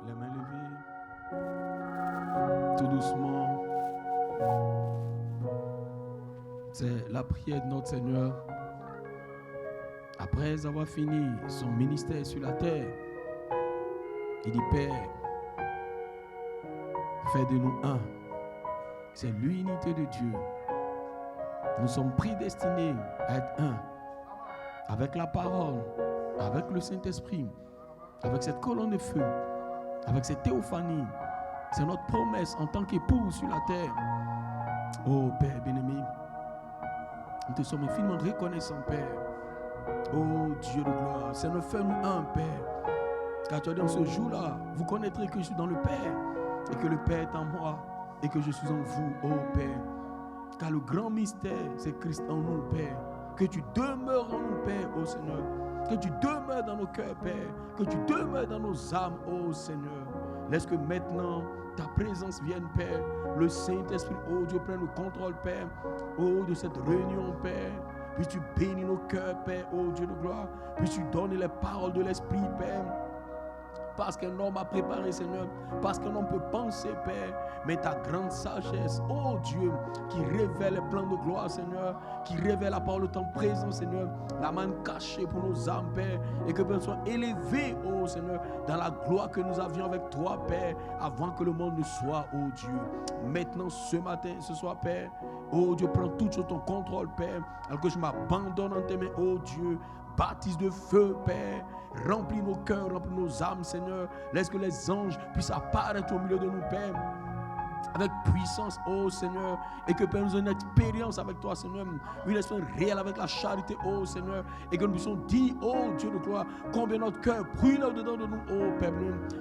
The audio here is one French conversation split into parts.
les mains levées, tout doucement. C'est la prière de notre Seigneur. Après avoir fini son ministère sur la terre, il dit, Père, fais de nous un. C'est l'unité de Dieu. Nous sommes prédestinés à être un. Avec la parole, avec le Saint-Esprit, avec cette colonne de feu, avec cette théophanie. C'est notre promesse en tant qu'époux sur la terre. Oh Père bien-aimé, nous te sommes infiniment reconnaissants, Père. Oh Dieu de gloire, Seigneur, fais-nous un, Père. Car tu as dit en ce jour-là, vous connaîtrez que je suis dans le Père et que le Père est en moi et que je suis en vous, oh Père. Car le grand mystère, c'est Christ en nous, Père. Que tu demeures en nous, Père, oh Seigneur. Que tu demeures dans nos cœurs, Père. Que tu demeures dans nos âmes, oh Seigneur. Laisse que maintenant, ta présence vienne, Père. Le Saint-Esprit, oh Dieu, prenne le contrôle, Père. Oh, de cette réunion, Père. Puis tu bénis nos cœurs, Père, oh Dieu de gloire. Puis tu donnes les paroles de l'Esprit, Père. Parce qu'un homme a préparé, Seigneur. Parce qu'un homme peut penser, Père. Mais ta grande sagesse, oh Dieu, qui révèle les plans de gloire, Seigneur. Qui révèle la parole de ton présent, Seigneur. La main cachée pour nos âmes, Père. Et que nous soyons élevés, oh Seigneur, dans la gloire que nous avions avec toi, Père. Avant que le monde ne soit, oh Dieu. Maintenant, ce matin, ce soir, Père. Oh Dieu, prends tout sur ton contrôle, Père. Alors que je m'abandonne en tes mains, oh Dieu. Baptise de feu, Père. Remplis nos cœurs, remplis nos âmes, Seigneur. Laisse que les anges puissent apparaître au milieu de nous, Père. Avec puissance, oh Seigneur. Et que Père, nous ayons une expérience avec toi, Seigneur. Une expérience réelle avec la charité, oh Seigneur. Et que nous puissions dire, oh Dieu de gloire, combien notre cœur brûle au-dedans de nous, oh Père.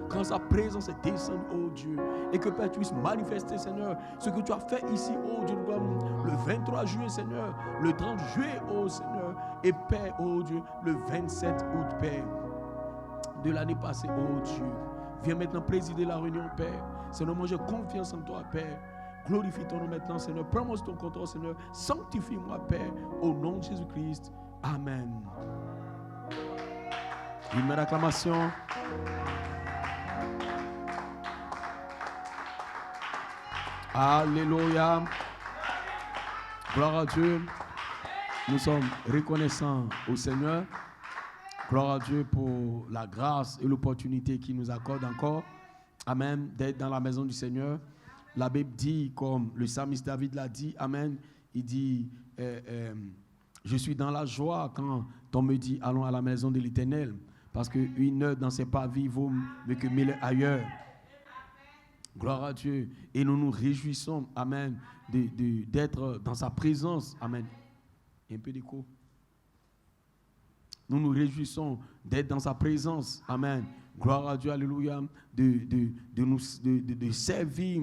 Quand sa présence est descendue, oh Dieu. Et que Père, tu puisses manifester, Seigneur, ce que tu as fait ici, oh Dieu de gloire. Le 23 juillet, Seigneur. Le 30 juillet, oh Seigneur. Et Père, oh Dieu, le 27 août, Père, de l'année passée, oh Dieu. Viens maintenant présider la réunion, Père. Seigneur, moi j'ai confiance en toi, Père. Glorifie ton nom maintenant, Seigneur. Prends-moi ton contrôle, Seigneur. Sanctifie-moi, Père, au nom de Jésus-Christ. Amen. Une belle acclamation. Alléluia. Gloire à Dieu. Nous sommes reconnaissants au Seigneur. Gloire à Dieu pour la grâce et l'opportunité qu'il nous accorde encore. Amen. D'être dans la maison du Seigneur. La Bible dit, comme le psalmiste David l'a dit, Amen. Il dit, je suis dans la joie quand on me dit, allons à la maison de l'Éternel. Parce qu'une heure dans ses parvis vaut mieux que 1000 ailleurs. Gloire à Dieu. Et nous nous réjouissons, Amen, d'être dans sa présence. Amen. Il y a un peu d'écho. Nous nous réjouissons d'être dans sa présence. Amen. Gloire à Dieu, alléluia. De servir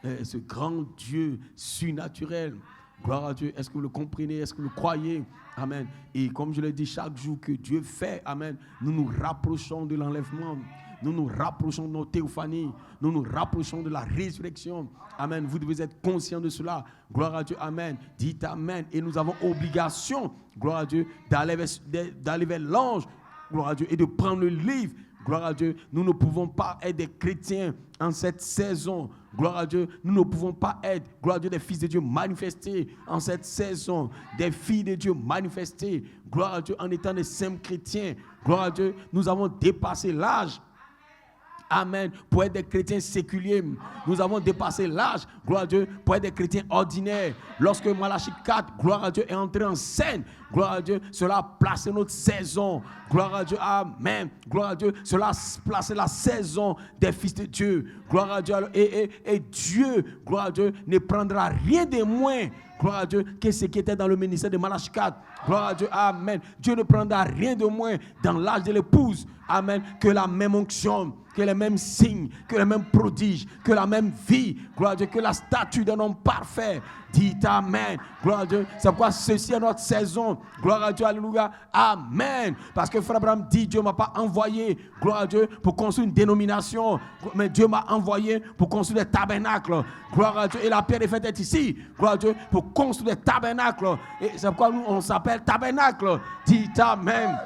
ce grand Dieu surnaturel. Gloire à Dieu. Est-ce que vous le comprenez? Est-ce que vous le croyez? Amen. Et comme je l'ai dit, chaque jour que Dieu fait, amen, nous nous rapprochons de l'enlèvement. Nous nous rapprochons de notre théophanie. Nous nous rapprochons de la résurrection. Amen. Vous devez être conscient de cela. Gloire à Dieu. Amen. Dites Amen. Et nous avons obligation, gloire à Dieu, d'aller vers l'ange. Gloire à Dieu. Et de prendre le livre. Gloire à Dieu. Nous ne pouvons pas être des chrétiens en cette saison. Gloire à Dieu. Nous ne pouvons pas être, gloire à Dieu, des fils de Dieu manifestés en cette saison. Des filles de Dieu manifestées. Gloire à Dieu, en étant des simples chrétiens. Gloire à Dieu. Nous avons dépassé l'âge. Amen. Pour être des chrétiens séculiers. Nous avons dépassé l'âge, gloire à Dieu, pour être des chrétiens ordinaires. Lorsque Malachie 4, gloire à Dieu, est entré en scène, gloire à Dieu, cela a placé notre saison. Gloire à Dieu, amen. Gloire à Dieu, cela a placé la saison des fils de Dieu. Gloire à Dieu. Et Dieu, gloire à Dieu, ne prendra rien de moins, gloire à Dieu, que ce qui était dans le ministère de Malachie 4. Gloire à Dieu, amen. Dieu ne prendra rien de moins dans l'âge de l'épouse, amen, que la même onction, que les mêmes signes, que les mêmes prodiges, que la même vie, gloire à Dieu, que la statue d'un homme parfait. Dites Amen. Gloire à Dieu. C'est pourquoi ceci est notre saison. Gloire à Dieu. Alléluia. Amen. Parce que Frère Abraham dit, Dieu ne m'a pas envoyé, gloire à Dieu, pour construire une dénomination. Mais Dieu m'a envoyé pour construire des tabernacles. Gloire à Dieu. Et la pierre est faite ici. Gloire à Dieu. Pour construire des tabernacles. Et c'est pourquoi nous, on s'appelle tabernacle. Dites Amen.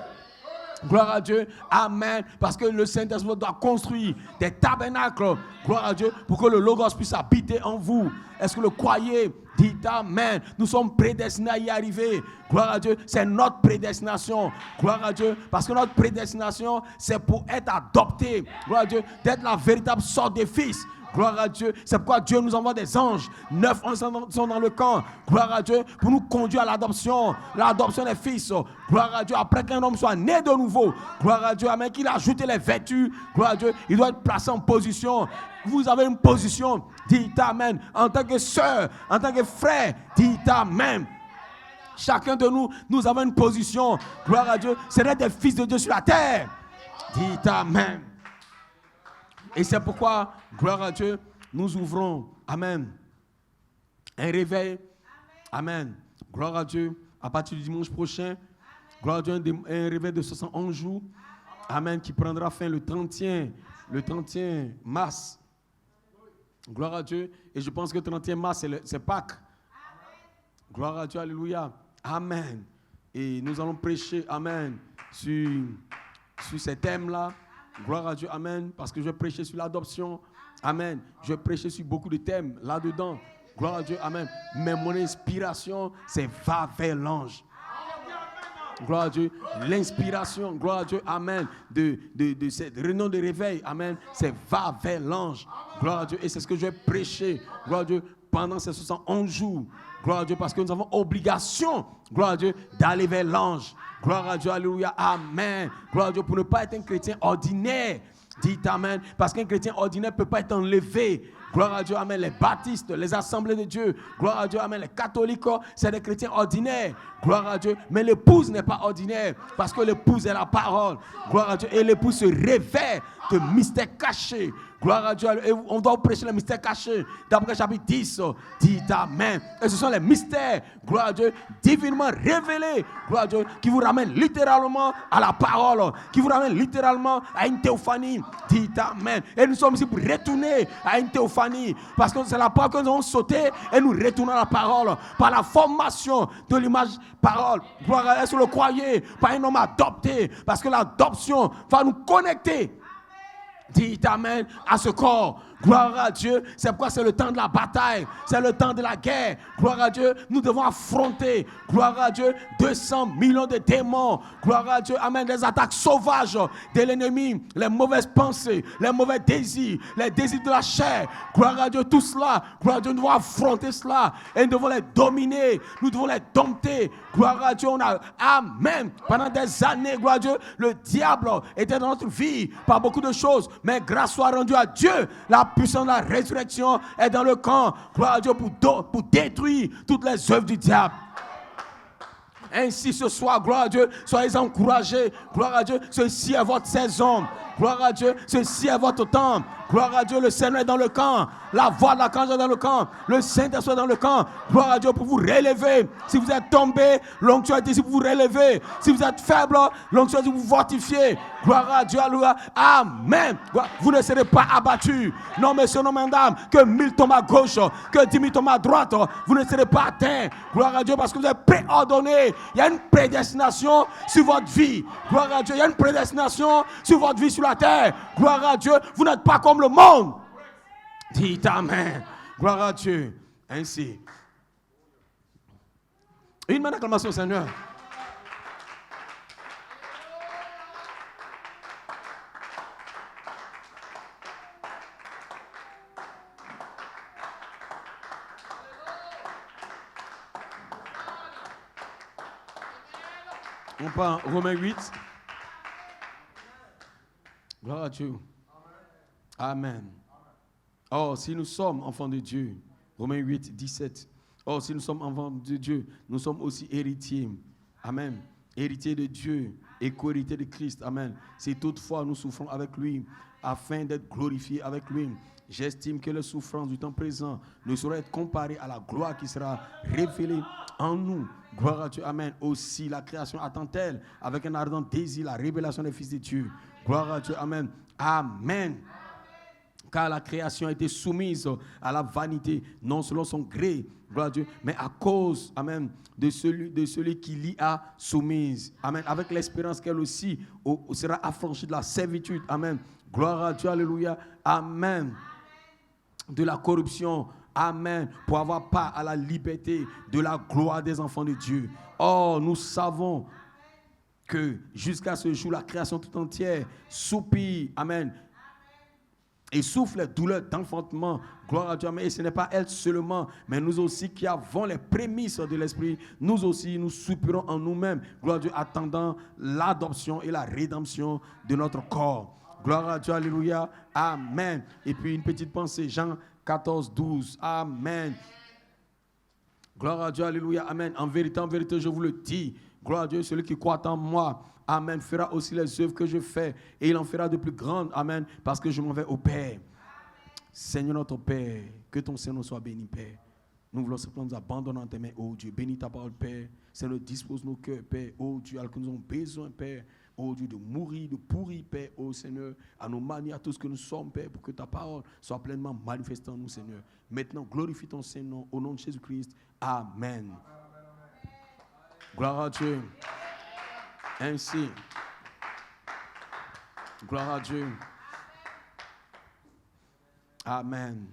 Gloire à Dieu. Amen. Parce que le Saint-Esprit doit construire des tabernacles. Gloire à Dieu. Pour que le Logos puisse habiter en vous. Est-ce que le croyez? Dites Amen. Nous sommes prédestinés à y arriver. Gloire à Dieu. C'est notre prédestination. Gloire à Dieu. Parce que notre prédestination, c'est pour être adopté. Gloire à Dieu. D'être la véritable sorte des fils. Gloire à Dieu. C'est pourquoi Dieu nous envoie des anges. 9 anges sont dans le camp. Gloire à Dieu. Pour nous conduire à l'adoption. L'adoption des fils. Gloire à Dieu. Après qu'un homme soit né de nouveau. Gloire à Dieu. Amen. Qu'il a ajouté les vertus. Gloire à Dieu. Il doit être placé en position. Vous avez une position. Dites Amen. En tant que sœur, en tant que frère, dites Amen. Chacun de nous, nous avons une position. Gloire à Dieu. C'est d'être des fils de Dieu sur la terre. Dites Amen. Et c'est pourquoi, gloire à Dieu, nous ouvrons, amen, un réveil, amen, gloire à Dieu, à partir du dimanche prochain, gloire à Dieu, un réveil de 71 jours, amen, qui prendra fin le 31 mars, gloire à Dieu, et je pense que le 31 mars, c'est Pâques, gloire à Dieu, alléluia, amen, et nous allons prêcher, amen, sur ces thèmes-là. Gloire à Dieu, amen, parce que je vais prêcher sur l'adoption, amen, je vais prêcher sur beaucoup de thèmes là-dedans, gloire à Dieu, amen, mais mon inspiration, c'est va vers l'ange, gloire à Dieu, l'inspiration, gloire à Dieu, amen, de cette réunion de réveil, amen, c'est va vers l'ange, gloire à Dieu, et c'est ce que je vais prêcher, gloire à Dieu, pendant ces 71 jours, gloire à Dieu, parce que nous avons obligation, gloire à Dieu, d'aller vers l'ange. Gloire à Dieu, alléluia, amen. Gloire à Dieu, pour ne pas être un chrétien ordinaire. Dites amen. Parce qu'un chrétien ordinaire ne peut pas être enlevé. Gloire à Dieu, amen. Les baptistes, les assemblées de Dieu. Gloire à Dieu, amen. Les catholiques, c'est des chrétiens ordinaires. Gloire à Dieu. Mais l'épouse n'est pas ordinaire. Parce que l'épouse est la parole. Gloire à Dieu. Et l'épouse se révèle de mystères cachés. Gloire à Dieu. Et on doit prêcher les mystères cachés. D'après chapitre 10, dites amen. Et ce sont les mystères, gloire à Dieu, divinement révélés, gloire à Dieu, qui vous ramènent littéralement à la parole, qui vous ramènent littéralement à une théophanie. Dites amen. Et nous sommes ici pour retourner à une théophanie. Parce que c'est la parole que nous avons sauté et nous retournons à la parole. Par la formation de l'image parole. Gloire à Dieu, est-ce que vous le croyez? Par un homme adopté. Parce que l'adoption va nous connecter. Dites amen à ce corps. Gloire à Dieu. C'est pourquoi c'est le temps de la bataille. C'est le temps de la guerre. Gloire à Dieu. Nous devons affronter. Gloire à Dieu. 200 millions de démons. Gloire à Dieu. Amen. Des attaques sauvages de l'ennemi. Les mauvaises pensées. Les mauvais désirs. Les désirs de la chair. Gloire à Dieu. Tout cela. Gloire à Dieu. Nous devons affronter cela. Et nous devons les dominer. Nous devons les dompter. Gloire à Dieu. Amen. Pendant des années, gloire à Dieu, le diable était dans notre vie par beaucoup de choses. Mais grâce soit rendue à Dieu. La puissance de la résurrection est dans le camp. Gloire à Dieu pour détruire toutes les œuvres du diable. Ainsi ce soir, gloire à Dieu, soyez encouragés. Gloire à Dieu, ceci est votre saison. Gloire à Dieu, ceci est votre temps. Gloire à Dieu, le Seigneur est dans le camp. La voix de l'archange est dans le camp. Le Saint-Esprit est dans le camp. Gloire à Dieu pour vous relever. Si vous êtes tombé, l'onction est ici pour vous relever. Si vous êtes faible, l'onction est ici pour vous fortifier. Gloire à Dieu, alléluia. Amen. Vous ne serez pas abattus. Non, messieurs, non, mesdames, que 1000 tombent à gauche, que 10 000 tombent à droite, vous ne serez pas atteints. Gloire à Dieu, parce que vous êtes préordonnés. Il y a une prédestination sur votre vie. Gloire à Dieu, il y a une prédestination sur votre vie sur la terre. Gloire à Dieu, vous n'êtes pas comme le monde. Dites amen. Gloire à Dieu. Ainsi. Une main d'acclamation au Seigneur. On part Romains 8. Gloire à Dieu. Amen. Or, si nous sommes enfants de Dieu, Romains 8, 17. Or, si nous sommes enfants de Dieu, nous sommes aussi héritiers. Amen. Héritiers de Dieu et co-héritiers de Christ. Amen. Si toutefois nous souffrons avec lui, afin d'être glorifiés avec lui, j'estime que les souffrances du temps présent ne sauraient être comparées à la gloire qui sera révélée en nous. Gloire à Dieu. Amen. Aussi, la création attend-elle avec un ardent désir la révélation des fils de Dieu. Gloire à Dieu. Amen. Amen. Car la création a été soumise à la vanité, non selon son gré, gloire à Dieu, mais à cause, amen, de celui qui l'y a soumise. Amen. Avec l'espérance qu'elle aussi sera affranchie de la servitude. Amen. Gloire à Dieu, alléluia. Amen. De la corruption. Amen. Pour avoir part à la liberté de la gloire des enfants de Dieu. Or, nous savons que jusqu'à ce jour, la création tout entière soupire. Amen. Et souffle les douleurs d'enfantement. Gloire à Dieu. Et ce n'est pas elle seulement, mais nous aussi qui avons les prémices de l'esprit, nous aussi, nous soupirons en nous-mêmes. Gloire à Dieu, attendant l'adoption et la rédemption de notre corps. Gloire à Dieu, alléluia. Amen. Et puis une petite pensée, Jean 14, 12. Amen. Gloire à Dieu, alléluia. Amen. En vérité, je vous le dis. Gloire à Dieu, celui qui croit en moi. Amen. Fera aussi les œuvres que je fais. Et il en fera de plus grandes. Amen. Parce que je m'en vais au Père. Seigneur notre Père, que ton Seigneur soit béni, Père. Nous voulons simplement nous abandonner en tes mains, oh Dieu. Bénis ta parole, Père. Seigneur, dispose nos cœurs, Père. Oh Dieu, alors que nous avons besoin, Père. Oh Dieu, de mourir, de pourrir, Père. Oh Seigneur, à nos manières, à tout ce que nous sommes, Père, pour que ta parole soit pleinement manifestée en nous, Seigneur. Maintenant, glorifie ton Saint-Nom au nom de Jésus-Christ. Amen. Gloire à Dieu. Ainsi. Gloire à Dieu. Amen.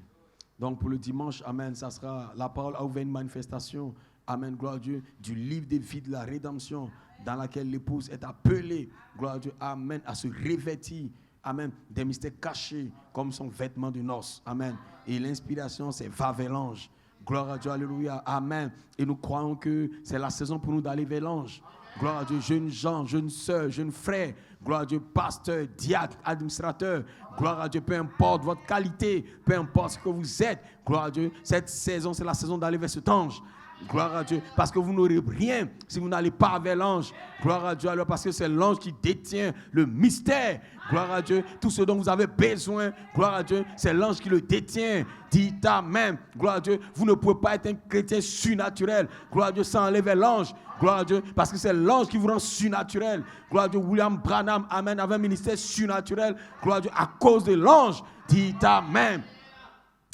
Donc pour le dimanche, amen, ça sera, la parole a ouvert une manifestation, amen, gloire à Dieu, du livre des vies de la rédemption, dans laquelle l'épouse est appelée, gloire à Dieu, amen, à se revêtir, amen, des mystères cachés, comme son vêtement de noces, amen. Et l'inspiration, c'est va vers l'ange. Gloire à Dieu, alléluia, amen. Et nous croyons que c'est la saison pour nous d'aller vers l'ange. Gloire à Dieu, jeunes gens, jeunes sœurs, jeunes frères, gloire à Dieu, pasteur, diacre, administrateur, gloire à Dieu, peu importe votre qualité, peu importe ce que vous êtes, gloire à Dieu, cette saison, c'est la saison d'aller vers cet ange. Gloire à Dieu, parce que vous n'aurez rien si vous n'allez pas vers l'ange. Gloire à Dieu, alors parce que c'est l'ange qui détient le mystère. Gloire à Dieu, tout ce dont vous avez besoin, gloire à Dieu, c'est l'ange qui le détient. Dites amen. Gloire à Dieu, vous ne pouvez pas être un chrétien surnaturel. Gloire à Dieu, sans aller vers l'ange. Gloire à Dieu, parce que c'est l'ange qui vous rend surnaturel. Gloire à Dieu, William Branham, amen, avait un ministère surnaturel. Gloire à Dieu, à cause de l'ange. Dites amen.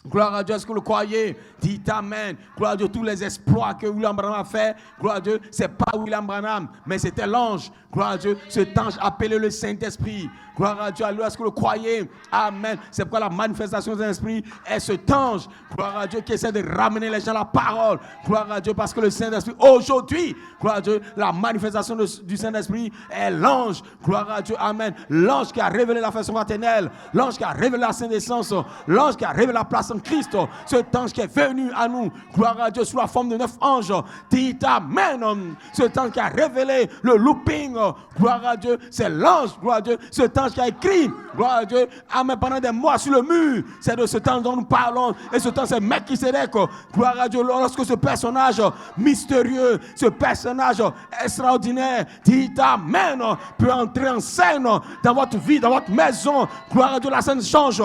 Gloire à Dieu, est-ce que vous le croyez? Dites amen. Gloire à Dieu, tous les exploits que William Branham a fait, gloire à Dieu, c'est pas William Branham, mais c'était l'ange. Gloire à Dieu, cet ange appelé le Saint-Esprit. Gloire à Dieu, est-ce que vous le croyez? Amen. C'est pourquoi la manifestation de l'Esprit est cet ange. Gloire à Dieu qui essaie de ramener les gens à la parole. Gloire à Dieu, parce que le Saint-Esprit, aujourd'hui, gloire à Dieu, la manifestation du Saint-Esprit est l'ange. Gloire à Dieu, amen. L'ange qui a révélé la façon éternelle, l'ange qui a révélé la sainte essence, l'ange qui a révélé la place en Christ, cet ange qui est venu à nous, gloire à Dieu, sous la forme de 9 anges. Dites amen. Cet ange qui a révélé le looping, gloire à Dieu, c'est l'ange, gloire à Dieu, cet ange qui a écrit, gloire à Dieu, amen, pendant des mois sur le mur. C'est de ce temps dont nous parlons. Et ce temps, c'est Melchisédek, gloire à Dieu, lorsque ce personnage mystérieux, ce personnage extraordinaire, dites amen, peut entrer en scène dans votre vie, dans votre maison. Gloire à Dieu, la scène change.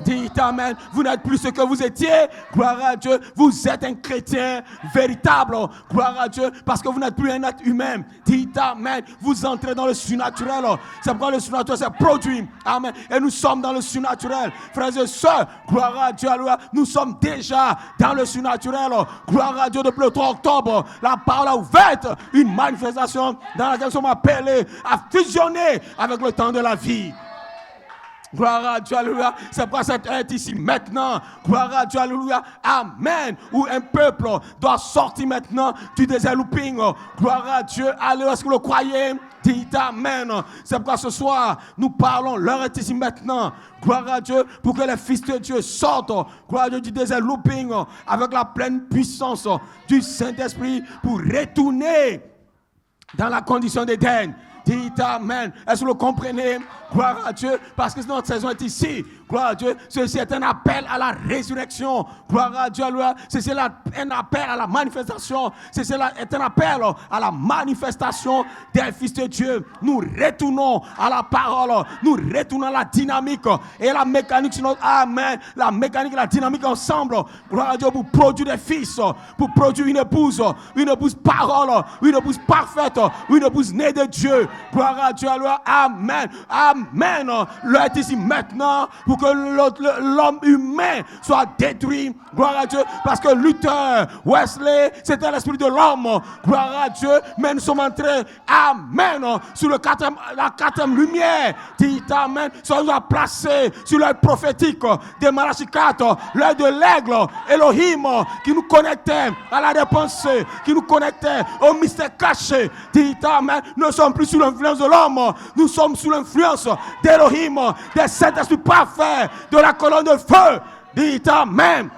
Dites amen. Vous n'êtes plus ce que vous étiez. Gloire à Dieu. Vous êtes un chrétien véritable. Gloire à Dieu. Parce que vous n'êtes plus un être humain. Dites amen. Vous entrez dans le surnaturel. C'est pourquoi le surnaturel s'est produit. Amen. Et nous sommes dans le surnaturel. Frères et sœurs, gloire à Dieu. Alléluia. Nous sommes déjà dans le surnaturel. Gloire à Dieu. Depuis le 3 octobre, la parole a ouvert une manifestation dans laquelle nous sommes appelés à fusionner avec le temps de la vie. Gloire à Dieu, alléluia. C'est pourquoi cette heure est ici maintenant. Gloire à Dieu, alléluia. Amen. Où un peuple doit sortir maintenant du désert looping. Gloire à Dieu, alléluia. Est-ce que vous le croyez? Dites amen. C'est pourquoi ce soir, nous parlons. L'heure est ici maintenant. Gloire à Dieu pour que les fils de Dieu sortent. Gloire à Dieu du désert looping avec la pleine puissance du Saint-Esprit pour retourner dans la condition d'Éden. Dites amen. Est-ce que vous le comprenez? Gloire à Dieu, parce que notre saison est ici. Gloire à Dieu, ceci est un appel à la résurrection. Gloire à Dieu, ceci est un appel à la manifestation. Ceci est un appel à la manifestation des fils de Dieu. Nous retournons à la parole, nous retournons à la dynamique et la mécanique sur notre amen. La mécanique et la dynamique ensemble. Gloire à Dieu pour produire des fils, pour produire une épouse parole, une épouse parfaite, une épouse née de Dieu. Gloire à Dieu, alléluia. Amen. Amen. L'heure est ici maintenant pour que l'homme humain soit détruit. Gloire à Dieu. Parce que Luther, Wesley, c'était l'esprit de l'homme. Gloire à Dieu. Mais nous sommes entrés, amen, sur la quatrième lumière. Dit amen. Nous sommes placés sur l'œil prophétique de Malachi 4, l'œil de l'aigle, Elohim, qui nous connectait à la réponse, qui nous connectait au mystère caché. Dit amen. Nous ne sommes plus sous l'influence de l'homme. Nous sommes sous l'influence d'Elohim, des Saint-Esprit parfait, de la colonne de feu. Dit amen.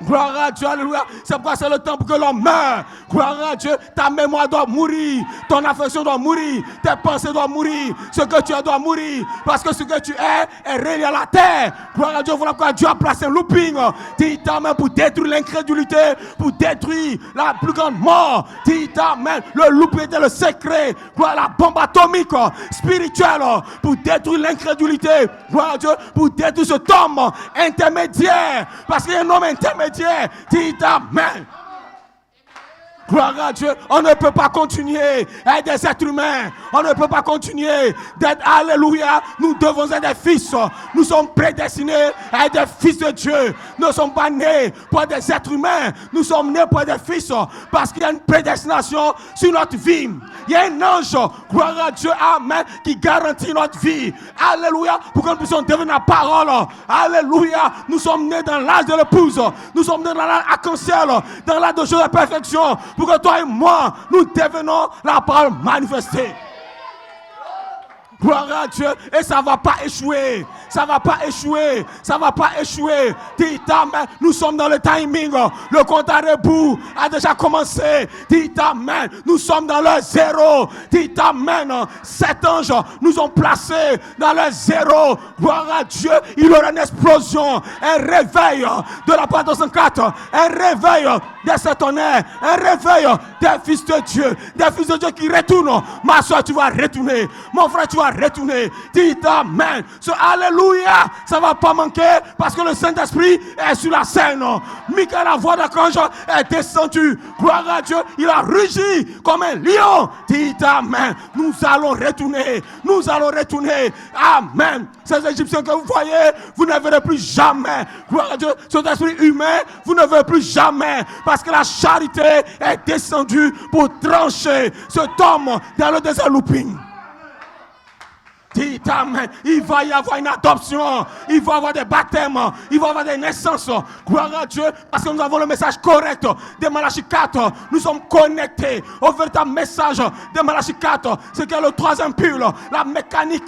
Gloire à Dieu, alléluia. C'est pourquoi c'est le temps pour que l'homme meure. Gloire à Dieu, ta mémoire doit mourir, ton affection doit mourir, tes pensées doivent mourir, ce que tu es doit mourir, parce que ce que tu es relié à la terre. Gloire à Dieu, voilà pourquoi Dieu a placé un looping. Dis amen, pour détruire l'incrédulité, pour détruire la plus grande mort. Dis amen, le looping était le secret. Gloire à la bombe atomique spirituelle pour détruire l'incrédulité. Gloire à Dieu, pour détruire cet homme intermédiaire, parce qu'il y a un homme intermédiaire. Dis amen. Gloire à Dieu. On ne peut pas continuer à être des êtres humains. On ne peut pas continuer d'être, alléluia. Nous devons être des fils. Nous sommes prédestinés à être des fils de Dieu. Nous ne sommes pas nés pour être des êtres humains. Nous sommes nés pour être des fils parce qu'il y a une prédestination sur notre vie. Il y a un ange, gloire à Dieu, amen, qui garantit notre vie. Alléluia. Pour que nous puissions devenir la parole. Alléluia. Nous sommes nés dans l'âge de l'épouse. Nous sommes nés dans l'âge arc-en-ciel, dans l'âge de jour de perfection. Pour que toi et moi, nous devenons la parole manifestée. Gloire à Dieu. Et ça ne va pas échouer. Ça ne va pas échouer. Ça ne va pas échouer. Dis amen. Nous sommes dans le timing. Le compte à rebours a déjà commencé. Dis amen. Nous sommes dans le zéro. Dis amen. 7 anges nous ont placés dans le zéro. Gloire à Dieu. Il y aura une explosion. Un réveil de la part de 104. Un réveil des satanais. Un réveil des fils de Dieu. Des fils de Dieu qui retournent. Ma soeur, tu vas retourner. Mon frère, tu vas retourner. Dis amen. Alléluia. Ça ne va pas manquer parce que le Saint-Esprit est sur la scène. Michael, la voix d'archange, est descendu. Gloire à Dieu. Il a rugi comme un lion. Dis amen. Nous allons retourner. Nous allons retourner. Amen. Ces Égyptiens que vous voyez, vous ne verrez plus jamais. Gloire à Dieu. Cet esprit humain, vous ne verrez plus jamais. Parce que la charité est descendue pour trancher cet homme dans le désert looping. Dis amen. Il va y avoir une adoption. Il va y avoir des baptêmes. Il va y avoir des naissances. Gloire à Dieu. Parce que nous avons le message correct de Malachi 4. Nous sommes connectés au véritable message de Malachi 4. C'est que le troisième pull, la mécanique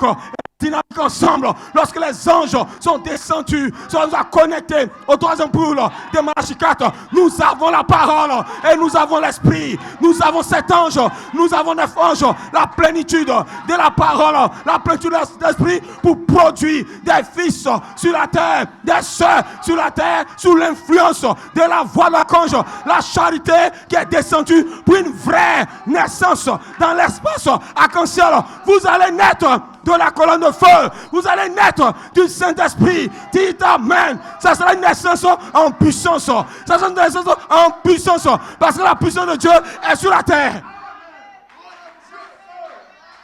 dynamique ensemble. Lorsque les anges sont descendus, sont connectés au troisième pull de Malachi 4, nous avons la parole et nous avons l'esprit. Nous avons 7 anges, nous avons 9 anges, la plénitude de la parole, la plénitude de l'esprit pour produire des fils sur la terre, des sœurs sur la terre, sous l'influence de la voix de l'archange, la charité qui est descendue pour une vraie naissance dans l'espace arc-en-ciel. Vous allez naître de la colonne de feu. Vous allez naître du Saint-Esprit. Dites amen. Ça sera une naissance en puissance. Ça sera une naissance en puissance. Parce que la puissance de Dieu est sur la terre.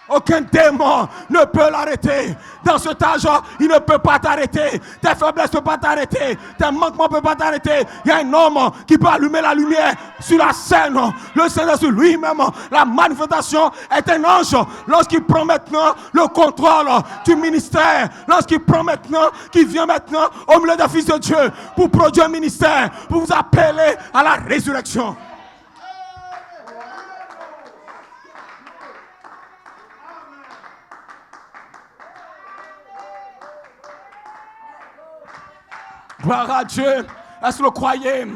Aucun démon ne peut l'arrêter. Dans cet âge, il ne peut pas t'arrêter. Tes faiblesses ne peuvent pas t'arrêter. Tes manquements ne peuvent pas t'arrêter. Il y a un homme qui peut allumer la lumière sur la scène. Le Saint-Esprit lui-même, la manifestation est un ange. Lorsqu'il prend maintenant le contrôle du ministère, lorsqu'il prend maintenant, qu'il vient maintenant au milieu des fils de Dieu pour produire un ministère, pour vous appeler à la résurrection. Gloire à Dieu. Est-ce que vous le croyez?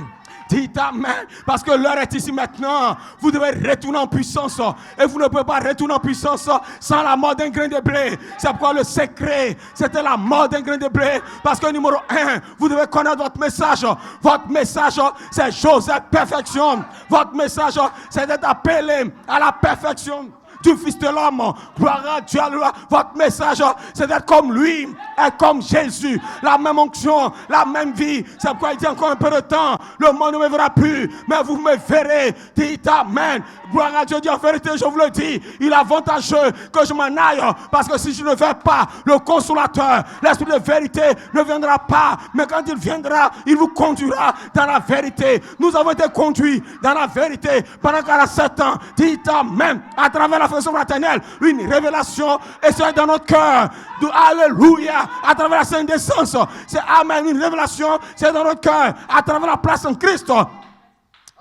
Dites amen. Parce que l'heure est ici maintenant. Vous devez retourner en puissance. Et vous ne pouvez pas retourner en puissance sans la mort d'un grain de blé. C'est pourquoi le secret, c'était la mort d'un grain de blé. Parce que numéro 1, vous devez connaître votre message. Votre message, c'est Joseph perfection. Votre message, c'est d'être appelé à la perfection du Fils de l'homme. Gloire à Dieu. Votre message, c'est d'être comme lui, est comme Jésus. La même onction, la même vie. C'est pourquoi il dit encore un peu de temps. Le monde ne me verra plus, mais vous me verrez. Dites Amen. Gloire à Dieu. Dit en vérité, je vous le dis, il est avantageux que je m'en aille. Parce que si je ne vais pas, le consolateur, l'esprit de vérité ne viendra pas. Mais quand il viendra, il vous conduira dans la vérité. Nous avons été conduits dans la vérité pendant 47 ans. Dites Amen. À travers la façon fraternelle, une révélation et c'est dans notre cœur. Alléluia. À travers la sainte naissance, c'est Amen. Une révélation, c'est dans notre cœur. À travers la place en Christ.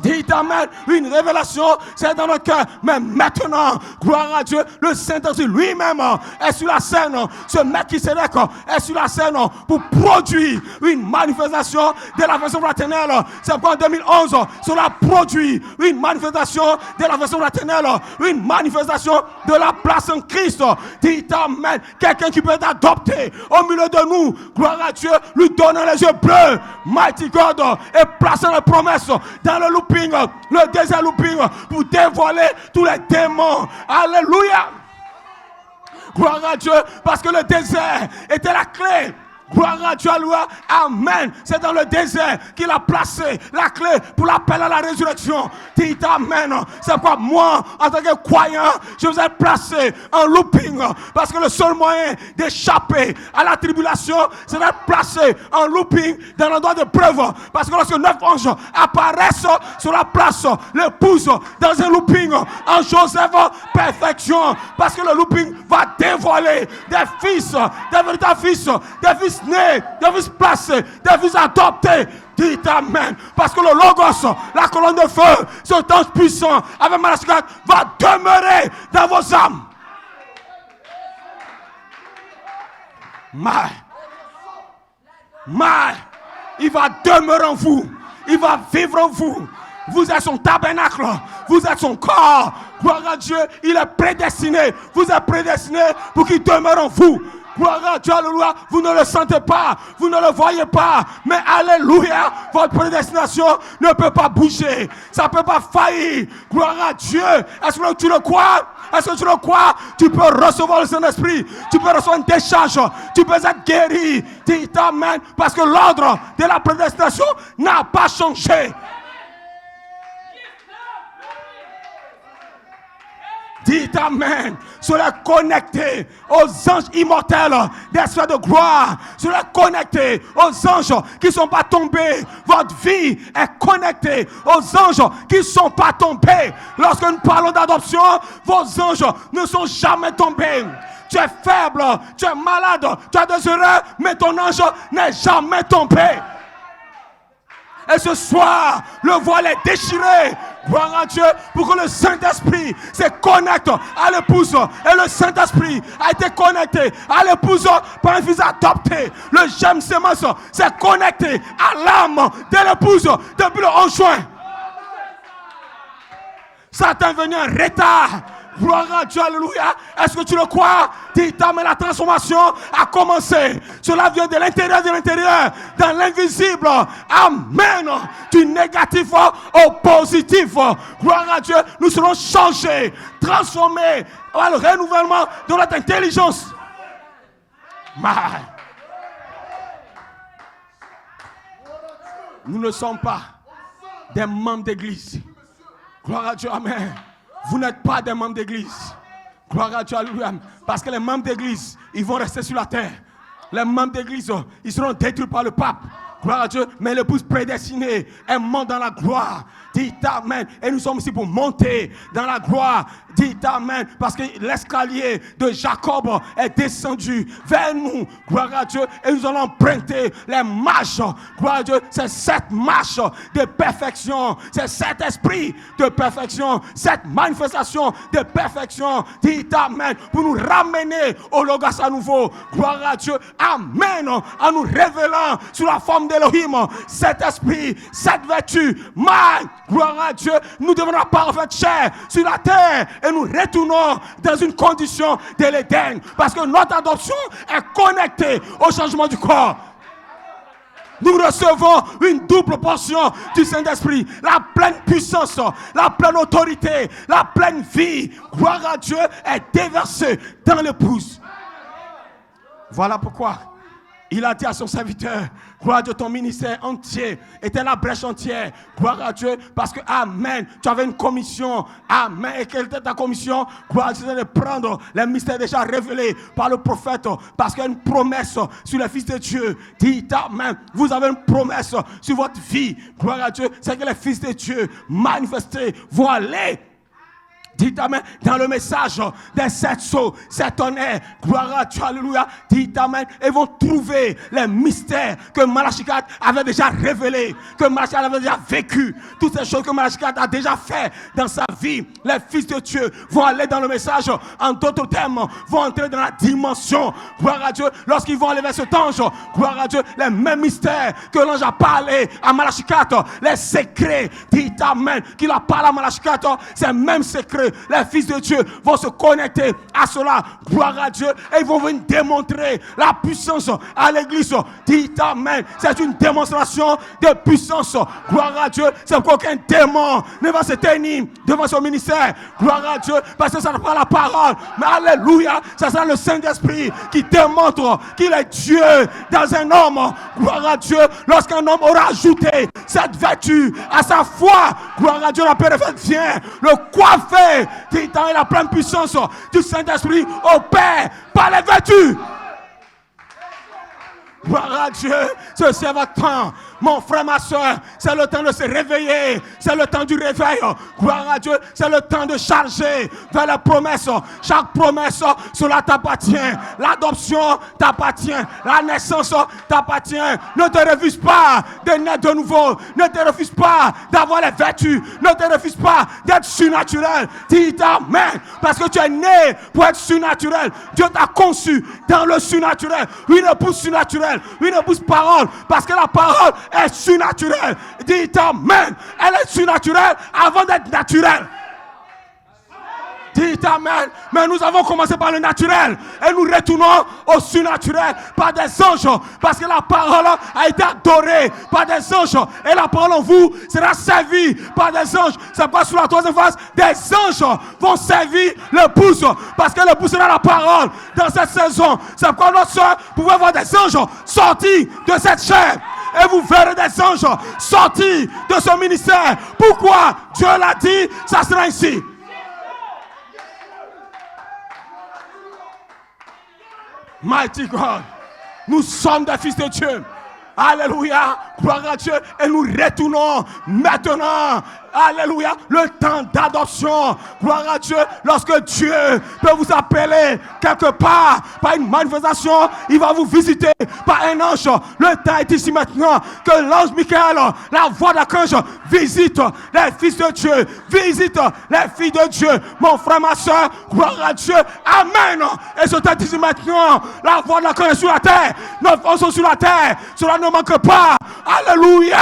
Dites Amen, une révélation, c'est dans notre cœur. Mais maintenant, gloire à Dieu, le Saint-Esprit lui-même est sur la scène. Ce mec qui s'élève est sur la scène pour produire une manifestation de la version fraternelle. C'est pourquoi en 2011, cela produit une manifestation de la version fraternelle, une manifestation de la place en Christ. Dites Amen, quelqu'un qui peut être adopté au milieu de nous, gloire à Dieu, lui donnant les yeux bleus, mighty God, et plaçant les promesses dans le loup. Le désert looping pour dévoiler tous les démons. Alléluia. Gloire à Dieu, parce que le désert était la clé. Gloire à Dieu, alléluia. Amen. C'est dans le désert qu'il a placé la clé pour l'appel à la résurrection. Dites Amen. C'est pourquoi moi, en tant que croyant, je vous ai placé en looping. Parce que le seul moyen d'échapper à la tribulation, c'est d'être placé en looping dans l'endroit de preuve. Parce que lorsque 9 anges apparaissent sur la place, l'épouse dans un looping en Joseph, perfection. Parce que le looping va dévoiler des fils, des véritables fils, des fils nés, des fils placés, des fils adoptés. Dites Amen. Parce que le Logos, la colonne de feu, ce ange puissant avec Malachie 4 va demeurer dans vos âmes. Il va demeurer en vous. Il va vivre en vous. Vous êtes son tabernacle. Vous êtes son corps. Gloire à Dieu. Il est prédestiné. Vous êtes prédestiné pour qu'il demeure en vous. Gloire à Dieu, alléluia. Vous ne le sentez pas, vous ne le voyez pas, mais alléluia, votre prédestination ne peut pas bouger, ça ne peut pas faillir. Gloire à Dieu. Est-ce que tu le crois? Est-ce que tu le crois? Tu peux recevoir le Saint-Esprit, tu peux recevoir une décharge, tu peux être guéri. Dites Amen, parce que l'ordre de la prédestination n'a pas changé. Dites Amen. Soyez connectés aux anges immortels des sphères de gloire. Soyez connectés aux anges qui ne sont pas tombés. Votre vie est connectée aux anges qui ne sont pas tombés. Lorsque nous parlons d'adoption, vos anges ne sont jamais tombés. Tu es faible, tu es malade, tu as des erreurs, mais ton ange n'est jamais tombé. Et ce soir, le voile est déchiré. Gloire à Dieu pour que le Saint-Esprit se connecte à l'épouse. Et le Saint-Esprit a été connecté à l'épouse par un fils adopté. Le germe sémence s'est connecté à l'âme de l'épouse depuis le 11 juin. Satan est venu en retard. Gloire à Dieu, alléluia. Est-ce que tu le crois? Dis-toi, mais la transformation a commencé. Cela vient de l'intérieur, dans l'invisible. Amen. Du négatif au positif. Gloire à Dieu, nous serons changés, transformés par le renouvellement de notre intelligence. Nous ne sommes pas des membres d'église. Gloire à Dieu, amen. Vous n'êtes pas des membres d'église. Gloire à Dieu, alléluia. Parce que les membres d'église, ils vont rester sur la terre. Les membres d'église, ils seront détruits par le pape. Gloire à Dieu. Mais l'épouse prédestinée, elle monte dans la gloire. Dites Amen. Et nous sommes ici pour monter dans la gloire. Dites Amen. Parce que l'escalier de Jacob est descendu vers nous. Gloire à Dieu. Et nous allons emprunter les marches. Gloire à Dieu. C'est cette marche de perfection. C'est cet esprit de perfection. Cette manifestation de perfection. Dites Amen. Pour nous ramener au Logos à nouveau. Gloire à Dieu. Amen. En nous révélant sous la forme d'Elohim. Cet esprit, cette vertu. Gloire à Dieu. Nous devenons la parfaite chair sur la terre. Et nous retournons dans une condition de l'Éden. Parce que notre adoption est connectée au changement du corps. Nous recevons une double portion du Saint-Esprit. La pleine puissance, la pleine autorité, la pleine vie. Gloire à Dieu est déversée dans l'épouse. Voilà pourquoi Il a dit à son serviteur, gloire à Dieu, ton ministère entier était la brèche entière. Gloire à Dieu, parce que, amen, tu avais une commission. Amen. Et quelle était ta commission? Gloire à Dieu, de prendre les mystères déjà révélés par le prophète. Parce qu'il y a une promesse sur les fils de Dieu. Dites amen. Vous avez une promesse sur votre vie. Gloire à Dieu, c'est que les fils de Dieu manifestés vont aller. Dites amen, dans le message des 7 sceaux, 7 tonnerres, gloire à Dieu, alléluia. Dites amen, et vont trouver les mystères que Malachi 4 avait déjà révélés, que Malachi 4 avait déjà vécu, toutes ces choses que Malachi 4 a déjà fait dans sa vie. Les fils de Dieu vont aller dans le message, en d'autres termes, vont entrer dans la dimension, gloire à Dieu, lorsqu'ils vont aller vers cet ange, gloire à Dieu, les mêmes mystères que l'ange a parlé à Malachi 4, les secrets, dites amen, qu'il a parlé à Malachi 4, ces mêmes secrets. Les fils de Dieu vont se connecter à cela, gloire à Dieu, et ils vont venir démontrer la puissance à l'église. Dites amen. C'est une démonstration de puissance, gloire à Dieu. C'est qu'aucun démon ne va se tenir devant son ministère, gloire à Dieu, parce que ça n'est pas la parole, mais alléluia, ça sera le Saint-Esprit qui démontre qu'il est Dieu dans un homme, gloire à Dieu. Lorsqu'un homme aura ajouté cette vertu à sa foi, gloire à Dieu, la paix vient le coiffer. Dit dans la pleine puissance du Saint-Esprit opère par les vertus. Gloire à Dieu, ceci est votre temps, mon frère, ma soeur. C'est le temps de se réveiller, c'est le temps du réveil. Gloire à Dieu, c'est le temps de charger vers les promesses. Chaque promesse, cela t'appartient. L'adoption t'appartient, la naissance t'appartient. Ne te refuse pas de naître de nouveau, ne te refuse pas d'avoir les vertus, ne te refuse pas d'être surnaturel. Dis amen, parce que tu es né pour être surnaturel. Dieu t'a conçu dans le surnaturel. Une épouse surnaturelle, une épouse parole, parce que la parole est surnaturelle. Dis amen. Elle est surnaturelle avant d'être naturelle. Dites amen. Mais nous avons commencé par le naturel et nous retournons au surnaturel par des anges, parce que la parole a été adorée par des anges et la parole en vous sera servie par des anges. C'est pourquoi sur la troisième phase, des anges vont servir l'épouse, parce que l'épouse sera la parole dans cette saison. C'est pourquoi notre soeur pouvait voir des anges sortis de cette chair. Et vous verrez des anges sortis de ce ministère. Pourquoi? Dieu l'a dit, ça sera ici. Mighty God, nous sommes des fils de Dieu. Alléluia, gloire à Dieu. Et nous retournons maintenant. Alléluia, le temps d'adoption. Gloire à Dieu. Lorsque Dieu peut vous appeler quelque part par une manifestation, il va vous visiter par un ange. Le temps est ici maintenant que l'ange Michael, la voix d'archange, visite les fils de Dieu, visite les filles de Dieu. Mon frère, ma soeur, gloire à Dieu. Amen. Et ce temps est ici maintenant. La voix d'archange est sur la terre. Nos forces sont sur la terre. Cela ne manque pas. Alléluia.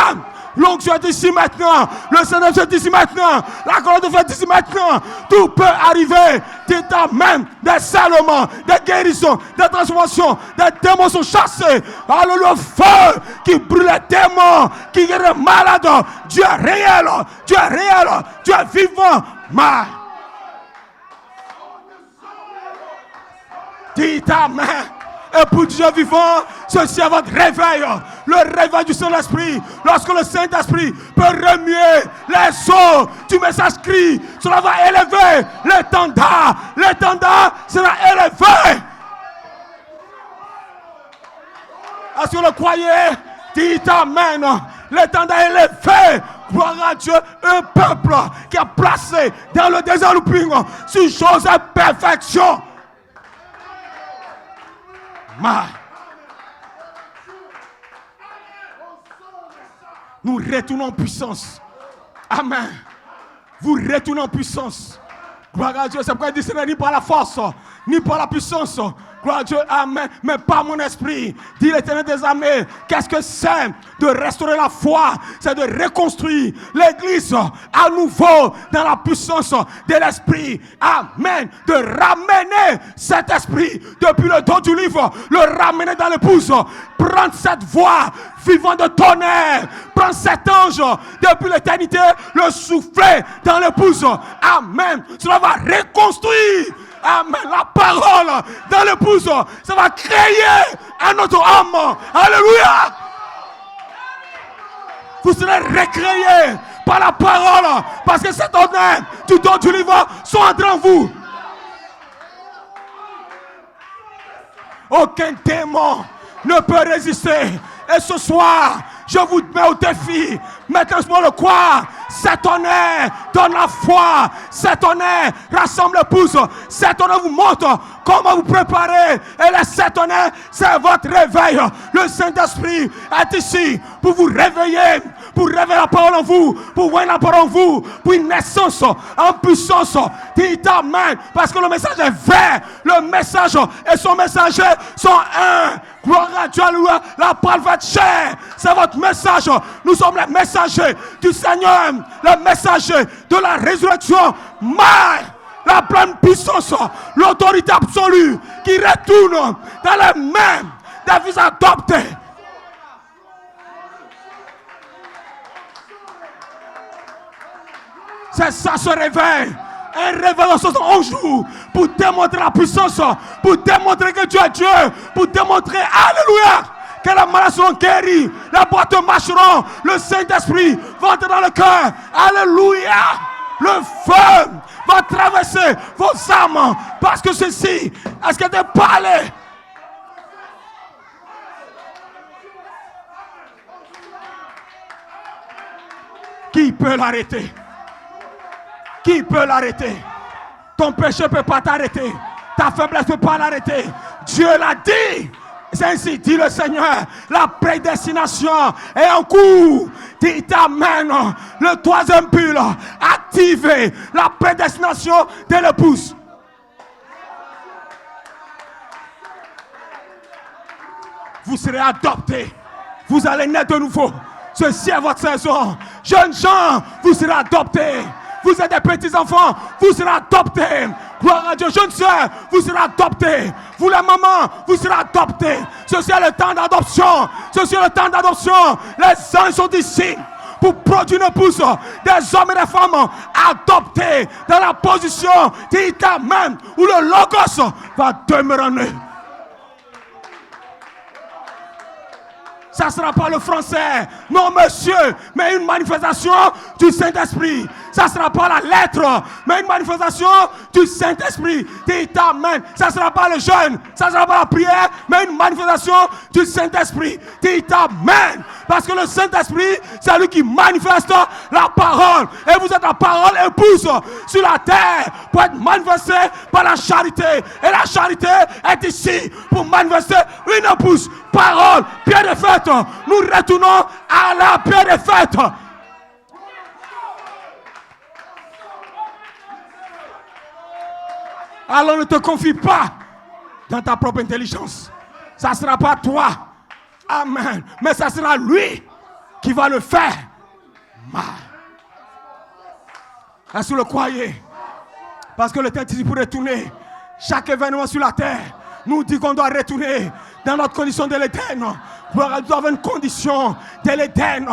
L'onction est ici maintenant. Le Seigneur est ici maintenant. La colonne de feu est ici maintenant. Tout peut arriver. Dites amen. Des salements, des guérisons, des transformations, des démons sont chassés. Alléluia. Feu qui brûle les démons, qui guérit les malades. Dieu est réel. Dieu est réel. Dieu est vivant. Dites amen. Et pour Dieu vivant, ceci est votre réveil. Le réveil du Saint-Esprit. Lorsque le Saint-Esprit peut remuer les eaux du message cri, cela va élever l'étendard. L'étendard sera élevé. Est-ce que vous le croyez? Dites amen. L'étendard est élevé. Gloire à Dieu. Un peuple qui a placé dans le désert looping sur chose à perfection. Nous retournons en puissance. Amen. Vous retournez en puissance. Gloire à Dieu. C'est pourquoi il dit ce n'est ni par la force, ni par la puissance. Gloire à Dieu, amen. Mais par mon esprit, dit l'Éternel des armées. Qu'est-ce que c'est de restaurer la foi? C'est de reconstruire l'Église à nouveau dans la puissance de l'Esprit. Amen. De ramener cet esprit depuis le dos du livre, le ramener dans l'épouse. Prendre cette voix vivante de tonnerre. Prendre cet ange depuis l'éternité, le souffler dans l'épouse. Amen. Cela va reconstruire Amen. La parole dans l'épouse, ça va créer un autre homme. Alléluia. Vous serez recréés par la parole. Parce que cet honneur du don du livre sont entrés en vous. Aucun démon ne peut résister. Et ce soir, je vous mets au défi. Mettez-moi le quoi? Cet honneur donne la foi. Cet honneur rassemble l'épouse. Cet honneur vous montre comment vous préparer. Et le cet honneur, c'est votre réveil. Le Saint-Esprit est ici pour vous réveiller. Pour réveiller la parole en vous. Pour voir la parole en vous. Pour une naissance en puissance. Dites amen. Parce que le message est vrai. Le message et son messager sont un. Gloire à Dieu, alléluia. La parole va être chère. C'est votre message. Nous sommes les messagers du Seigneur. Les messagers de la résurrection. Mais la pleine puissance, l'autorité absolue qui retourne dans les mains des fils adoptés. C'est ça ce réveil. Un réveil en 71 jours pour démontrer la puissance, pour démontrer que Dieu est Dieu, pour démontrer, alléluia, que les malades seront guéris, les boîtes marcheront, le Saint-Esprit va entrer dans le cœur, alléluia. Le feu va traverser vos âmes, parce que ceci, est-ce que tu parles? Qui peut l'arrêter? Qui peut l'arrêter? Ton péché ne peut pas t'arrêter. Ta faiblesse ne peut pas l'arrêter. Dieu l'a dit. C'est ainsi dit le Seigneur. La prédestination est en cours. Dit amen. Le troisième but, activer la prédestination de l'épouse. Vous serez adoptés. Vous allez naître de nouveau. Ceci est votre saison. Jeunes gens, vous serez adoptés. Vous êtes des petits enfants, vous serez adoptés. Gloire à Dieu. Jeunes sœurs, vous serez adoptés. Vous les mamans, vous serez adoptés. Ceci est le temps d'adoption. Ceci est le temps d'adoption. Les anges sont ici pour produire une épouse, des hommes et des femmes adoptés dans la position d'Itamen où le Logos va demeurer en eux. Ça ne sera pas le français, non monsieur, mais une manifestation du Saint-Esprit. Ça ne sera pas la lettre, mais une manifestation du Saint-Esprit. Dites amen. Ça ne sera pas le jeûne, ça ne sera pas la prière, mais une manifestation du Saint-Esprit. Dites amen. Parce que le Saint-Esprit, c'est lui qui manifeste la parole. Et vous êtes la parole épouse sur la terre pour être manifestée par la charité. Et la charité est ici pour manifester une épouse. Parole, pierre de fête. Nous retournons à la pierre de fête. Alors ne te confie pas dans ta propre intelligence. Ça ne sera pas toi. Amen. Mais ça sera lui qui va le faire. Est-ce que vous le croyez? Parce que le temps est ici pour retourner. Chaque événement sur la terre nous dit qu'on doit retourner dans notre condition de l'Éden. Gloire à Dieu, avoir une condition de l'Éden.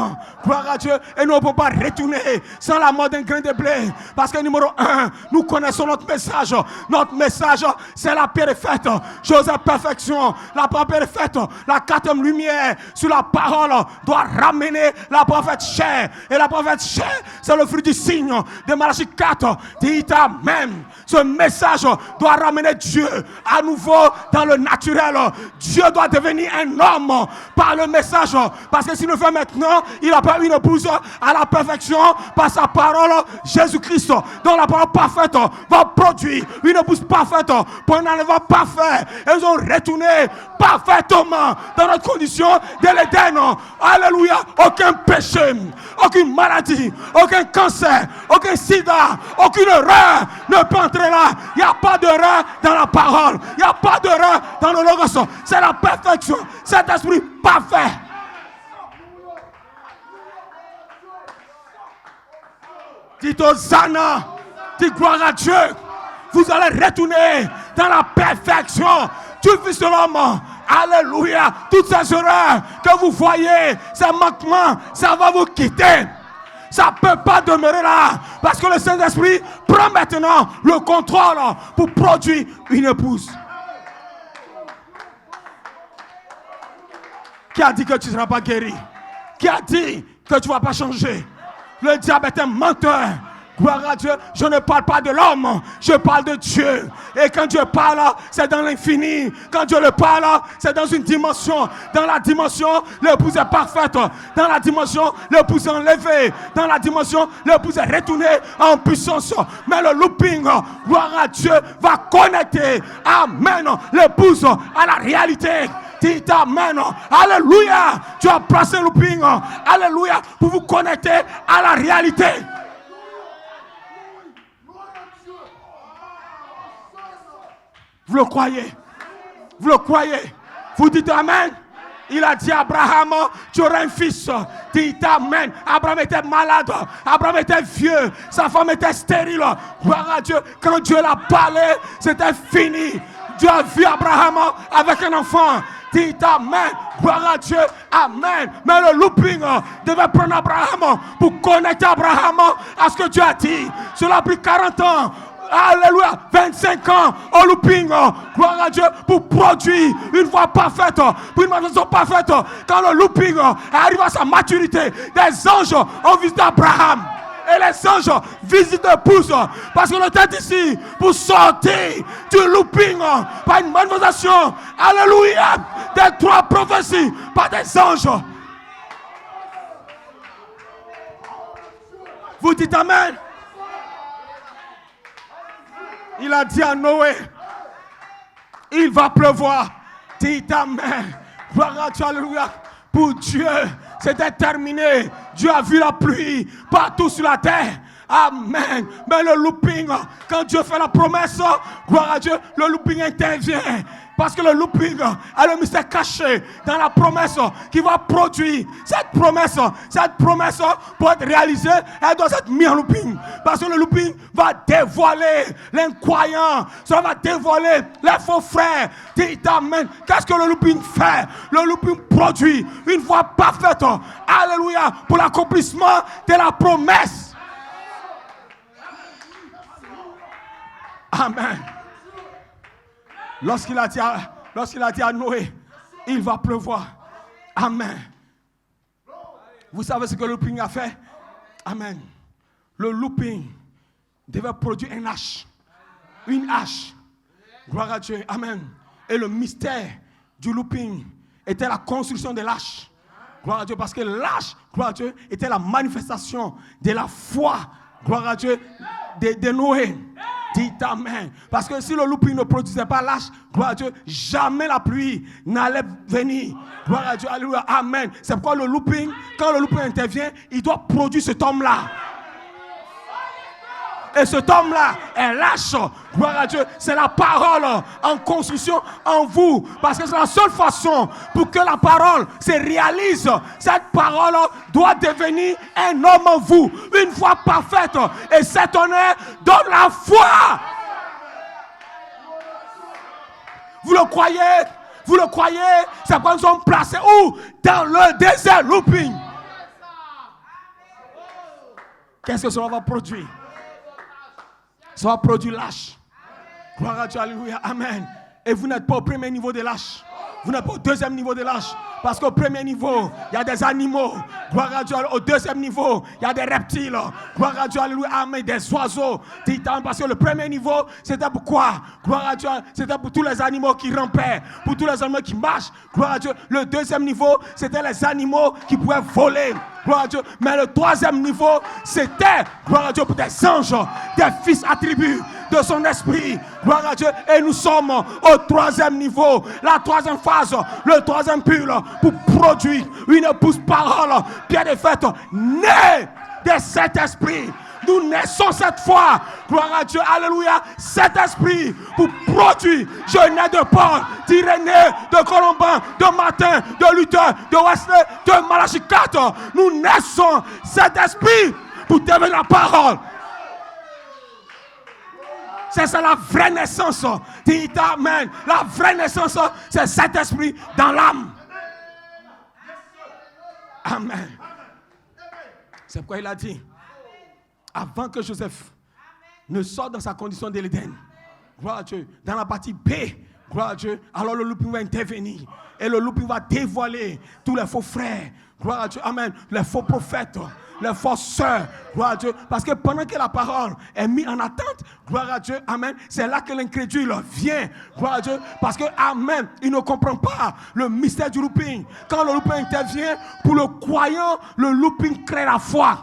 Gloire à Dieu. Et nous ne pouvons pas retourner sans la mort d'un grain de blé. Parce que numéro 1, nous connaissons notre message. Notre message, c'est la paix de fête. Chose à perfection. La paix de fête. La quatrième lumière sur la parole doit ramener la prophète chair. Et la prophète chair, c'est le fruit du signe de Malachie 4. Dites amen. Ce message doit ramener Dieu à nouveau dans le naturel. Dieu doit devenir un homme par le message. Parce que s'il le fait maintenant, il n'a pas une épouse à la perfection par sa parole, Jésus-Christ. Donc la parole parfaite va produire une épouse parfaite pour un enlèvement parfait. Et nous allons retourner parfaitement dans notre condition de l'Éden. Alléluia. Aucun péché, aucune maladie, aucun cancer, aucun sida, aucune erreur ne peut entrer là. Il n'y a pas d'erreur dans la parole. Il n'y a pas d'erreur dans le logos. C'est la perfection. Cet esprit parfait. Dites Hosanna. Dites gloire à Dieu. Vous allez retourner dans la perfection du Fils de l'homme. Alléluia. Toutes ces erreurs que vous voyez, ces manquements, ça va vous quitter. Ça ne peut pas demeurer là. Parce que le Saint-Esprit prend maintenant le contrôle pour produire une épouse. Qui a dit que tu ne seras pas guéri? Qui a dit que tu ne vas pas changer? Le diable est un menteur. Gloire à Dieu, je ne parle pas de l'homme, je parle de Dieu. Et quand Dieu parle, c'est dans l'infini. Quand Dieu le parle, c'est dans une dimension. Dans la dimension, l'épouse est parfaite. Dans la dimension, l'épouse est enlevée. Dans la dimension, l'épouse est retournée en puissance. Mais le looping, gloire à Dieu, va connecter, amen, l'épouse à la réalité. Dites amen. Alléluia. Tu as placé le looping. Alléluia. Pour vous connecter à la réalité. Vous le croyez? Vous le croyez? Vous dites amen? Il a dit à Abraham, tu auras un fils. Dites amen. Abraham était malade. Abraham était vieux. Sa femme était stérile. Gloire à Dieu. Quand Dieu l'a parlé, c'était fini. Dieu a vu Abraham avec un enfant. Dites amen. Gloire à Dieu. Amen. Mais le looping devait prendre Abraham pour connecter Abraham à ce que Dieu a dit. Cela a pris 40 ans. Alléluia, 25 ans au looping, gloire à Dieu, pour produire une voix parfaite, pour une manifestation parfaite. Quand le looping arrive à sa maturité, des anges ont visité Abraham. Et les anges visitent l'épouse. Parce que le texte ici, pour sortir du looping par une manifestation, alléluia, des 3 prophéties par des anges. Vous dites amen. Il a dit à Noé, il va pleuvoir. Dites amen. Gloire à Dieu, alléluia. Pour Dieu, c'était terminé. Dieu a vu la pluie partout sur la terre. Amen. Mais le looping, quand Dieu fait la promesse, gloire à Dieu, le looping intervient. Parce que le looping a le mystère caché dans la promesse qui va produire. Cette promesse pour être réalisée, elle doit être mise en looping. Parce que le looping va dévoiler l'incroyant. Ça va dévoiler les faux frères. Dites amen. Qu'est-ce que le looping fait? Le looping produit une voie parfaite. Alléluia. Pour l'accomplissement de la promesse. Amen. Lorsqu'il a dit à Noé, il va pleuvoir. Amen. Vous savez ce que le looping a fait? Amen. Le looping devait produire un hache. Une hache. Gloire à Dieu. Amen. Et le mystère du looping était la construction de l'hache. Gloire à Dieu. Parce que l'hache, gloire à Dieu, était la manifestation de la foi. Gloire à Dieu. De Noé. Dites amen. Parce que si le looping ne produisait pas l'âge, gloire à Dieu, jamais la pluie n'allait venir. Gloire à Dieu, alléluia, amen. C'est pourquoi le looping, quand le looping intervient, il doit produire cet homme-là. Et cet homme-là est lâche. Gloire à Dieu. C'est la parole en construction en vous. Parce que c'est la seule façon pour que la parole se réalise. Cette parole doit devenir un homme en vous. Une foi parfaite. Et cet honneur donne la foi. Vous le croyez? Vous le croyez? C'est pourquoi nous sommes placés où? Dans le désert looping. Qu'est-ce que cela va produire? Ça va produire l'âge. Gloire à Dieu, alléluia, amen. Et vous n'êtes pas au premier niveau de l'âge. Vous n'êtes pas au deuxième niveau de l'âge. Parce qu'au premier niveau, il y a des animaux. Gloire à Dieu, au deuxième niveau, il y a des reptiles. Gloire à Dieu, alléluia, amen, des oiseaux. Parce que le premier niveau, c'était pour quoi? Gloire à Dieu, c'était pour tous les animaux qui rampaient, pour tous les animaux qui marchent. Gloire à Dieu. Le deuxième niveau, c'était les animaux qui pouvaient voler. Gloire à Dieu. Mais le troisième niveau, c'était, gloire à Dieu, pour des anges, des fils attributs de son esprit. Gloire à Dieu. Et nous sommes au troisième niveau, la troisième phase, le troisième pull, pour produire une épouse parole, bien de fait, née de cet esprit. Nous naissons cette fois, gloire à Dieu, alléluia, cet esprit pour produire. Je nais de Paul, d'Irénée, de Colomban, de Martin, de Luther, de Wesley, de Malachi 4. Nous naissons cet esprit pour devenir la parole. C'est ça la vraie naissance. Dites amen. La vraie naissance, c'est cet esprit dans l'âme. Amen. C'est pourquoi il a dit, avant que Joseph ne sorte dans sa condition de l'Éden, gloire à Dieu, dans la partie B, gloire à Dieu, alors le louping va intervenir. Et le louping va dévoiler tous les faux frères. Gloire à Dieu, amen. Les faux prophètes, les fausses sœurs. Gloire à Dieu. Parce que pendant que la parole est mise en attente, gloire à Dieu, amen. C'est là que l'incrédule vient. Gloire à Dieu. Parce que, amen, il ne comprend pas le mystère du louping. Quand le louping intervient, pour le croyant, le louping crée la foi.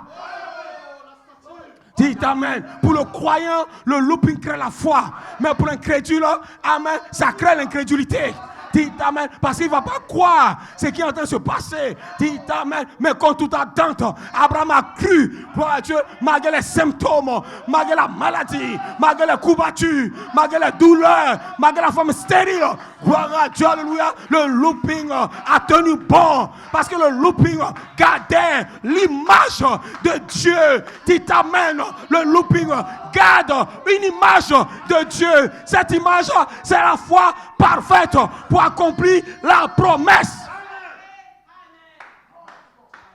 Dites amen. Pour le croyant, le louping crée la foi. Mais pour l'incrédule, amen, ça crée l'incrédulité. Dites amen. Parce qu'il ne va pas croire ce qui est en train de se passer. Dites amen. Mais comme toute attente, Abraham a cru, gloire à Dieu, malgré les symptômes, malgré la maladie, malgré les coups battus, malgré les douleurs, malgré la femme stérile. Gloire à Dieu, alléluia. Le looping a tenu bon. Parce que le looping gardait l'image de Dieu. Dites amen. Le looping garde une image de Dieu. Cette image, c'est la foi parfaite pour accomplir la promesse.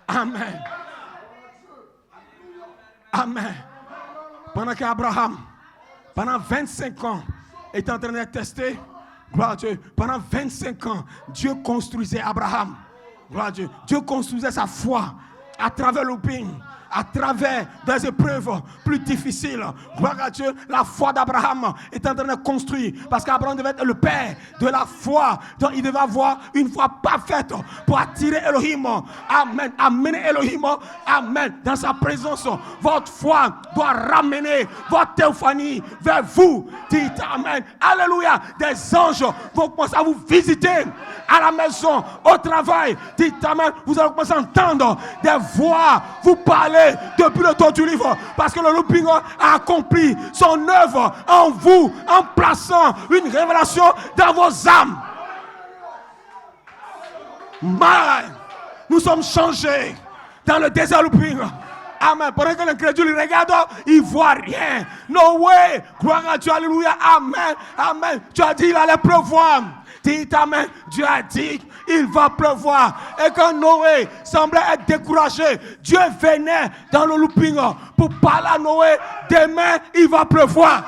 Amen. Amen. Pendant qu'Abraham, pendant 25 ans, était en train d'être testé, gloire à Dieu, pendant 25 ans, Dieu construisait Abraham. Gloire à Dieu. Dieu construisait sa foi à travers le looping, à travers des épreuves plus difficiles. Gloire à Dieu, la foi d'Abraham est en train de construire. Parce qu'Abraham devait être le père de la foi. Donc il devait avoir une foi parfaite pour attirer Elohim. Amen. Amener Elohim. Amen. Dans sa présence. Votre foi doit ramener votre théophanie vers vous. Dites amen. Alléluia. Des anges vont commencer à vous visiter à la maison, au travail. Dites amen. Vous allez commencer à entendre des voix vous parler depuis le temps du livre, parce que le looping a accompli son œuvre en vous, en plaçant une révélation dans vos âmes. Nous sommes changés dans le désert looping. Amen. Pendant que l'incrédule regarde, il ne voit rien. No way. Gloire à Dieu. Alléluia. Amen. Amen. Tu as dit il allait pleuvoir. Dites amen. Dieu a dit il va pleuvoir. Et quand Noé semblait être découragé, Dieu venait dans le looping pour parler à Noé. Demain, il va pleuvoir.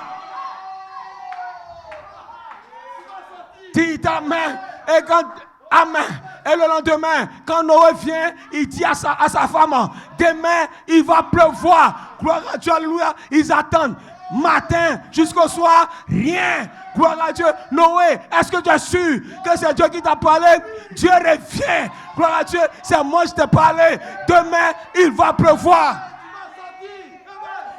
Dites amen. Et quand amen. Et le lendemain, quand Noé vient, il dit à sa femme, demain, il va pleuvoir. Gloire à Dieu, alléluia. Ils attendent matin jusqu'au soir, rien. Gloire à Dieu. Noé, est-ce que tu es sûr que c'est Dieu qui t'a parlé? Dieu revient. Gloire à Dieu, c'est moi qui t'ai parlé. Demain, il va pleuvoir.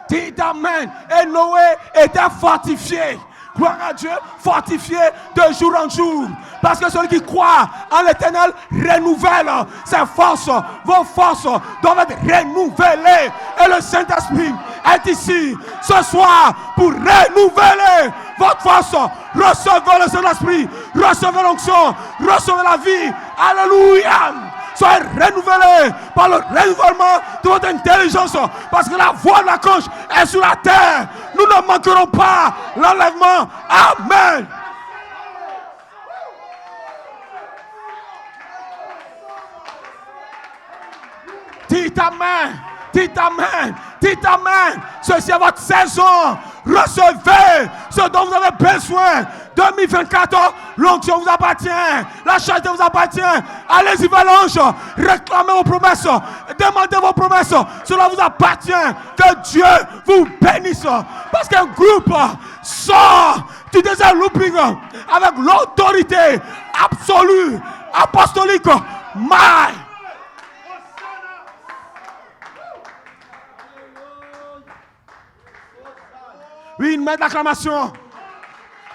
Dites amen. Et Noé était fortifié. Gloire à Dieu, fortifié de jour en jour. Parce que celui qui croit en l'Éternel renouvelle ses forces. Vos forces doivent être renouvelées. Et le Saint-Esprit est ici ce soir pour renouveler votre force. Recevez le Saint-Esprit, recevez l'onction, recevez la vie. Alléluia. Soyez renouvelés par le renouvellement de votre intelligence. Parce que la voix de l'archange est sur la terre. Nous ne manquerons pas l'enlèvement. Amen. Dites amen. Dites amen. Dites amen. Ceci est votre saison. Recevez ce dont vous avez besoin. 2024, l'onction vous appartient. La charité vous appartient. Allez-y vers l'ange. Réclamez vos promesses. Demandez vos promesses. Cela vous appartient. Que Dieu vous bénisse. Parce qu'un groupe sort du désert looping avec l'autorité absolue, apostolique. Oui, une main d'acclamation.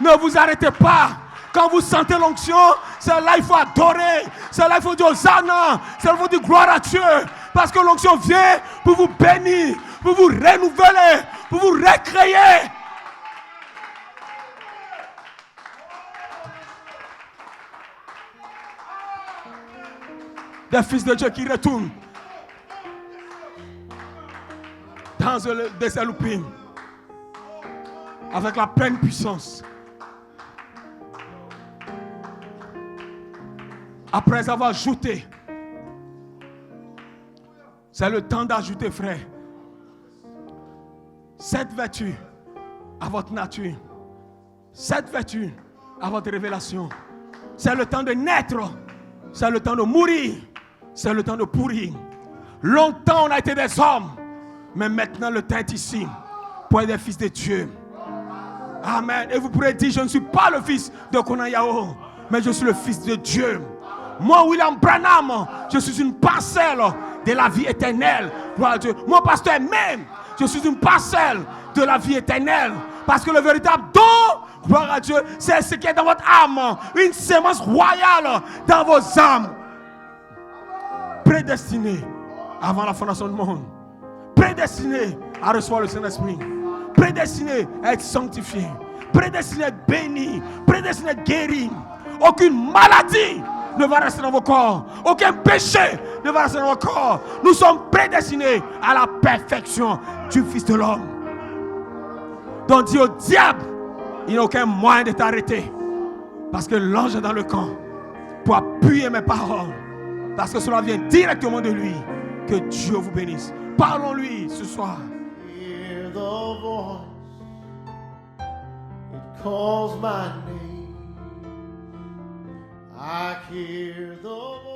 Ne vous arrêtez pas. Quand vous sentez l'onction, c'est là il faut adorer. C'est là il faut dire Hosanna. C'est là il faut dire gloire à Dieu. Parce que l'onction vient pour vous bénir, pour vous renouveler, pour vous recréer. Des fils de Dieu qui retournent dans le désert louping avec la pleine puissance. Après avoir ajouté C'est le temps d'ajouter, frère, cette vertu à votre nature. Cette vertu à votre révélation. C'est le temps de naître. C'est le temps de mourir. C'est le temps de pourrir. Longtemps on a été des hommes. Mais maintenant le temps est ici pour être des fils de Dieu. Amen. Et vous pourrez dire, je ne suis pas le fils de Conan Yao, mais je suis le fils de Dieu. Moi, William Branham, je suis une parcelle de la vie éternelle. Gloire à Dieu. Mon pasteur même, je suis une parcelle de la vie éternelle. Parce que le véritable don, gloire à Dieu, c'est ce qui est dans votre âme. Une sémence royale dans vos âmes. Prédestiné avant la fondation du monde. Prédestiné à recevoir le Saint-Esprit. Prédestiné à être sanctifié. Prédestiné à être béni. Prédestiné à être guéri. Aucune maladie ne va rester dans vos corps. Aucun péché ne va rester dans vos corps. Nous sommes prédestinés à la perfection du Fils de l'homme. Donc dis au diable, il n'y a aucun moyen de t'arrêter. Parce que l'ange est dans le camp pour appuyer mes paroles. Parce que cela vient directement de lui. Que Dieu vous bénisse. Parlons-lui ce soir. Hear the voice, it calls my name. I hear the voice.